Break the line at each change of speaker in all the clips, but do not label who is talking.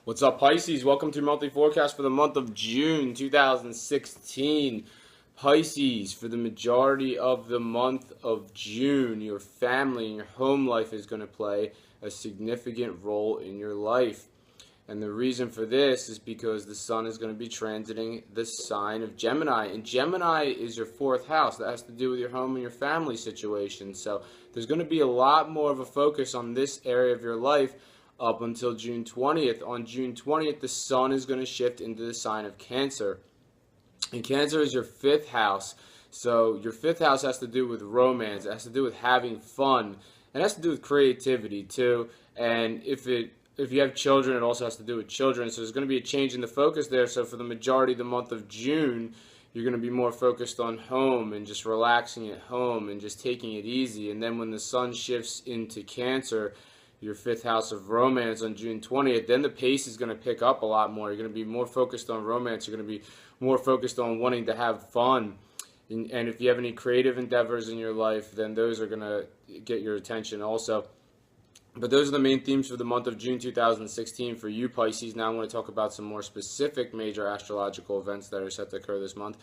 What's up, Pisces? Welcome to your monthly forecast for the month of June 2016. Pisces, for the majority of the month of June, your family and your home life is going to play a significant role in your life. And the reason for this is because the sun is going to be transiting the sign of Gemini. And Gemini is your fourth house. That has to do with your home and your family situation. So there's going to be a lot more of a focus on this area of your life up until June 20th. On June 20th, the sun is going to shift into the sign of Cancer. And Cancer is your fifth house. So your fifth house has to do with romance. It has to do with having fun. It has to do with creativity too. And if you have children, it also has to do with children. So there's going to be a change in the focus there. So for the majority of the month of June, you're going to be more focused on home and just relaxing at home and just taking it easy. And then when the sun shifts into Cancer, your fifth house of romance, on June 20th, then the pace is going to pick up a lot more. You're going to be more focused on romance. You're going to be more focused on wanting to have fun. And if you have any creative endeavors in your life, then those are going to get your attention also. But those are the main themes for the month of June 2016 for you, Pisces. Now I want to talk about some more specific major astrological events that are set to occur this month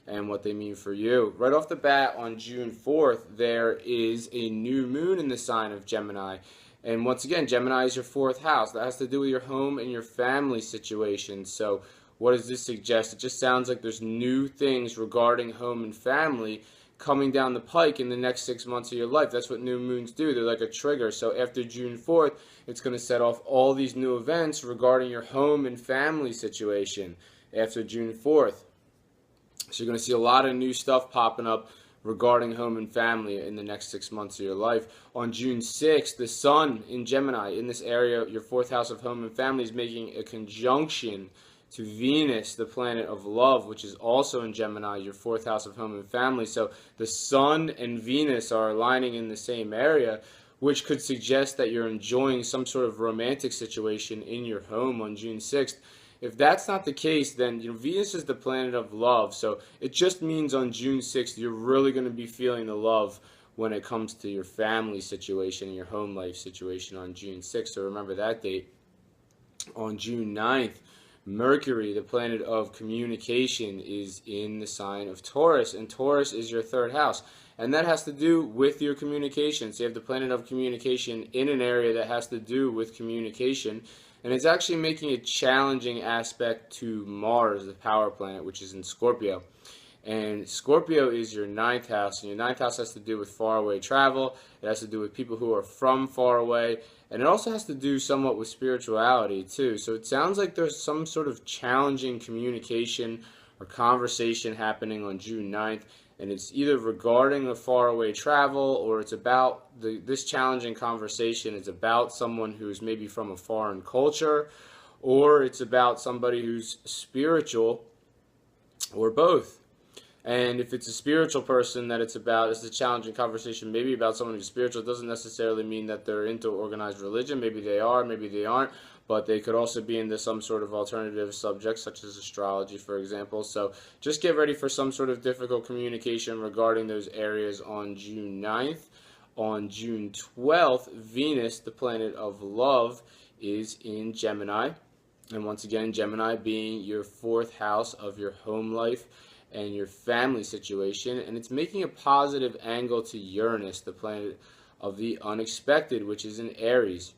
and what they mean for you. Right off the bat, on June 4th, there is a new moon in the sign of Gemini. And once again, Gemini is your fourth house. That has to do with your home and your family situation. So what does this suggest? It just sounds like there's new things regarding home and family coming down the pike in the next 6 months of your life. That's what new moons do. They're like a trigger. So after June 4th, it's going to set off all these new events regarding your home and family situation after June 4th. So you're going to see a lot of new stuff popping up regarding home and family in the next 6 months of your life. On June 6th, the sun in Gemini, in this area, your fourth house of home and family, is making a conjunction to Venus, the planet of love, which is also in Gemini, your fourth house of home and family. So the sun and Venus are aligning in the same area, which could suggest that you're enjoying some sort of romantic situation in your home on June 6th. If that's not the case, then Venus is the planet of love. So it just means on June 6th, you're really going to be feeling the love when it comes to your family situation, your home life situation on June 6th. So remember that date. On June 9th, Mercury, the planet of communication, is in the sign of Taurus. And Taurus is your third house. And that has to do with your communication. So you have the planet of communication in an area that has to do with communication. And it's actually making a challenging aspect to Mars, the power planet, which is in Scorpio. And Scorpio is your ninth house, and your ninth house has to do with faraway travel. It has to do with people who are from far away, and it also has to do somewhat with spirituality too. So it sounds like there's some sort of challenging communication or conversation happening on June 9th, and it's either regarding a faraway travel, or it's about this challenging conversation is about someone who's maybe from a foreign culture, or it's about somebody who's spiritual, or both. And if it's a spiritual person that it's a challenging conversation, maybe about someone who's spiritual. It doesn't necessarily mean that they're into organized religion. Maybe they are, maybe they aren't. But they could also be into some sort of alternative subject, such as astrology, for example. So just get ready for some sort of difficult communication regarding those areas on June 9th. On June 12th, Venus, the planet of love, is in Gemini. And once again, Gemini being your fourth house of your home life and your family situation, and it's making a positive angle to Uranus, the planet of the unexpected, which is in Aries.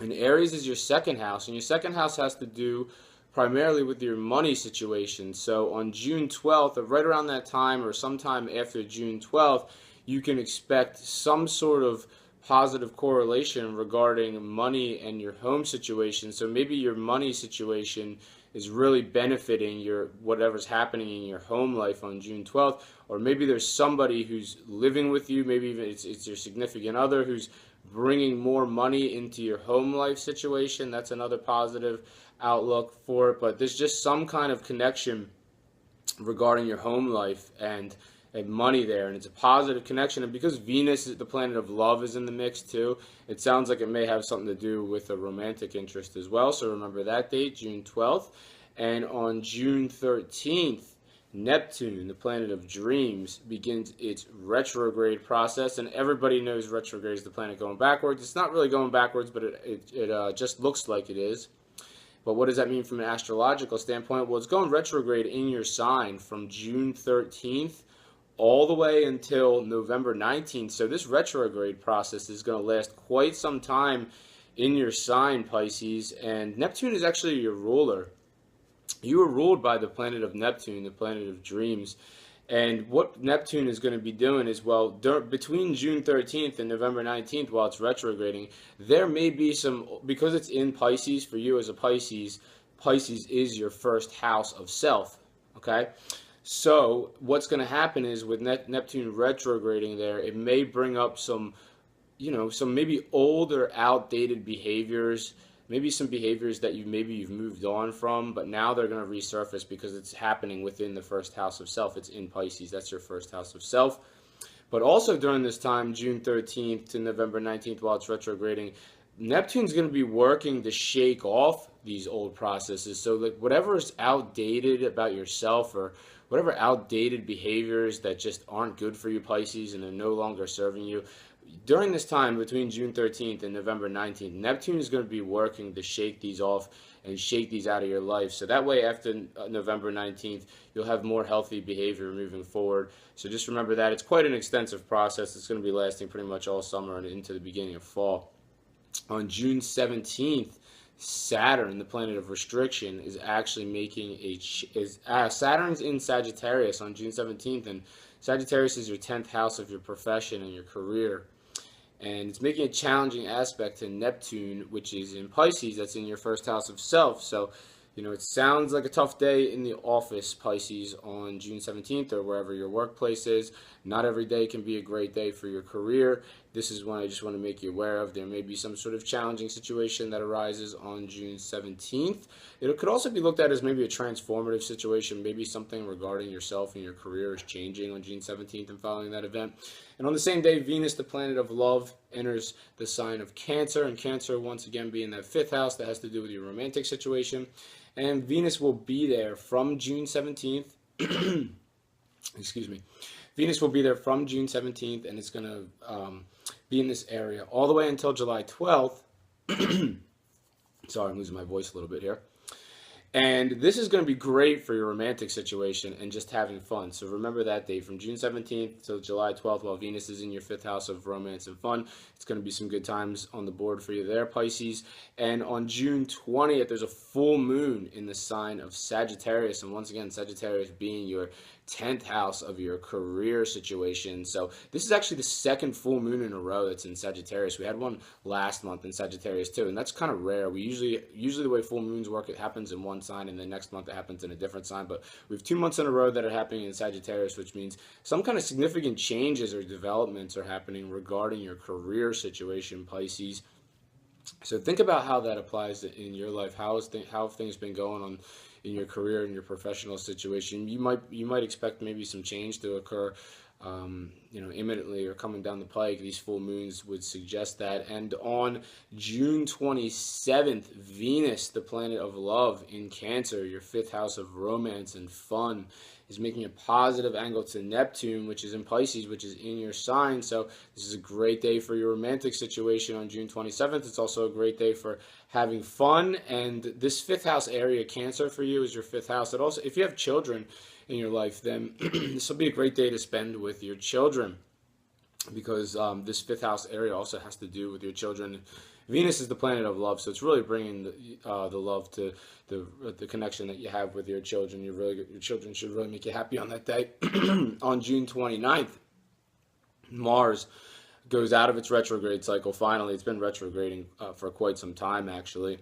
And Aries is your second house, and your second house has to do primarily with your money situation. So on June 12th, or right around that time, or sometime after June 12th, you can expect some sort of positive correlation regarding money and your home situation. So maybe your money situation is really benefiting your whatever's happening in your home life on June 12th, or maybe there's somebody who's living with you, maybe even it's your significant other who's bringing more money into your home life situation. That's another positive outlook for it. But there's just some kind of connection regarding your home life and money there, and it's a positive connection. And because Venus, is the planet of love, is in the mix too, it sounds like it may have something to do with a romantic interest as well. So remember that date, June 12th. And on June 13th, Neptune, the planet of dreams, begins its retrograde process. And everybody knows retrograde is the planet going backwards. It's not really going backwards, but it just looks like it is. But what does that mean from an astrological standpoint? Well, it's going retrograde in your sign from June 13th all the way until November 19th. So this retrograde process is going to last quite some time in your sign, Pisces. And Neptune is actually your ruler. You are ruled by the planet of Neptune, the planet of dreams. And what Neptune is going to be doing is, well, between June 13th and November 19th, while it's retrograding, there may be some, because it's in Pisces, for you as a Pisces, Pisces is your first house of self, okay? So what's going to happen is with Neptune retrograding there, it may bring up some, some maybe old or outdated behaviors, maybe some behaviors that you've moved on from, but now they're going to resurface because it's happening within the first house of self. It's in Pisces. That's your first house of self. But also during this time, June 13th to November 19th, while it's retrograding, Neptune's going to be working to shake off these old processes. So like whatever is outdated about yourself, or whatever outdated behaviors that just aren't good for you, Pisces, and they're no longer serving you, during this time between June 13th and November 19th, Neptune is going to be working to shake these off and shake these out of your life. So that way, after November 19th, you'll have more healthy behavior moving forward. So just remember that. It's quite an extensive process. It's going to be lasting pretty much all summer and into the beginning of fall. On June 17th, Saturn, the planet of restriction, is actually making Saturn's in Sagittarius on June 17th, and Sagittarius is your 10th house of your profession and your career. And it's making a challenging aspect to Neptune, which is in Pisces. That's in your first house of self. So, it sounds like a tough day in the office, Pisces, on June 17th or wherever your workplace is. Not every day can be a great day for your career. This is one I just want to make you aware of. There may be some sort of challenging situation that arises on June 17th. It could also be looked at as maybe a transformative situation. Maybe something regarding yourself and your career is changing on June 17th and following that event. And on the same day, Venus, the planet of love, enters the sign of Cancer. And Cancer, once again, being that 5th house, that has to do with your romantic situation. And Venus will be there from June 17th. Excuse me. Venus will be there from June 17th, and it's going to be in this area all the way until July 12th. Sorry, I'm losing my voice a little bit here. And this is going to be great for your romantic situation and just having fun. So remember that date from June 17th to July 12th, while Venus is in your 5th house of romance and fun. It's going to be some good times on the board for you there, Pisces. And on June 20th, there's a full moon in the sign of Sagittarius. And once again, Sagittarius being your 10th house of your career situation. So this is actually the second full moon in a row that's in Sagittarius. We had one last month in Sagittarius too, and that's kind of rare. We usually the way full moons work, it happens in one sign, and the next month it happens in a different sign. But we have 2 months in a row that are happening in Sagittarius, which means some kind of significant changes or developments are happening regarding your career situation, Pisces. So think about how that applies in your life. How have things been going on in your career and your professional situation? You might expect maybe some change to occur, imminently or coming down the pike. These full moons would suggest that. And on June 27th, Venus, the planet of love in Cancer, your 5th house of romance and fun, is making a positive angle to Neptune, which is in Pisces, which is in your sign. So this is a great day for your romantic situation on June 27th. It's also a great day for having fun. And this 5th house area, Cancer, for you is your 5th house. It also, if you have children in your life, then this will be a great day to spend with your children, because this 5th house area also has to do with your children. Venus is the planet of love, so it's really bringing the love to the connection that you have with your children. Your children should really make you happy on that day. On June 29th, Mars goes out of its retrograde cycle. Finally, it's been retrograding for quite some time, actually.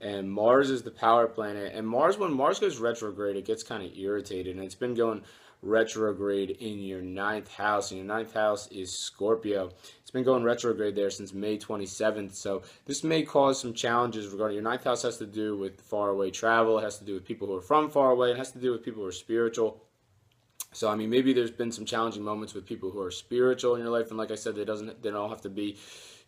And Mars is the power planet. And when Mars goes retrograde, it gets kind of irritated. And it's been going retrograde in your 9th house. And your 9th house is Scorpio. It's been going retrograde there since May 27th. So this may cause some challenges regarding your 9th house. Has to do with faraway travel. It has to do with people who are from far away. It has to do with people who are spiritual. So, I mean, maybe there's been some challenging moments with people who are spiritual in your life. And like I said, they don't have to be,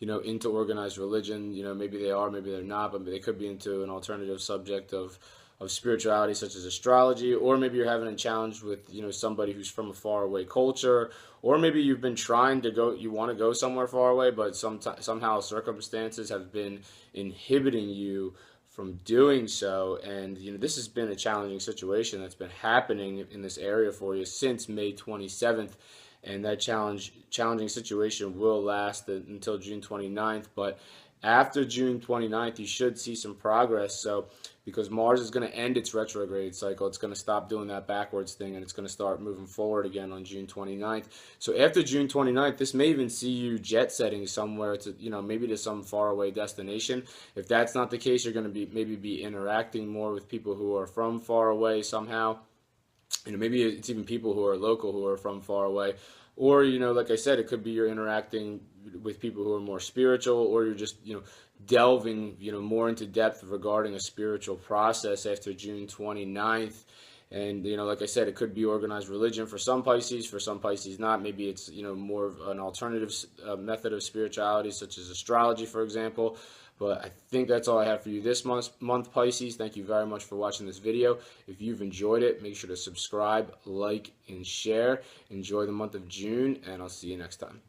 into organized religion. Maybe they are, maybe they're not, but they could be into an alternative subject of spirituality, such as astrology. Or maybe you're having a challenge with, somebody who's from a faraway culture. Or maybe you've been trying to go, you want to go somewhere far away, but somehow circumstances have been inhibiting you from doing so. And this has been a challenging situation that's been happening in this area for you since May 27th, and that challenging situation will last until June 29th. But after June 29th, you should see some progress. So because Mars is going to end its retrograde cycle, it's going to stop doing that backwards thing, and it's going to start moving forward again on June 29th. So after June 29th, this may even see you jet setting somewhere to, maybe to some faraway destination. If that's not the case, you're going to maybe be interacting more with people who are from far away somehow. Maybe it's even people who are local who are from far away. Or, like I said, it could be you're interacting with people who are more spiritual, or you're just, delving, more into depth regarding a spiritual process after June 29th. And, like I said, it could be organized religion for some Pisces not. Maybe it's, more of an alternative method of spirituality, such as astrology, for example. But I think that's all I have for you this month, Pisces. Thank you very much for watching this video. If you've enjoyed it, make sure to subscribe, like, and share. Enjoy the month of June, and I'll see you next time.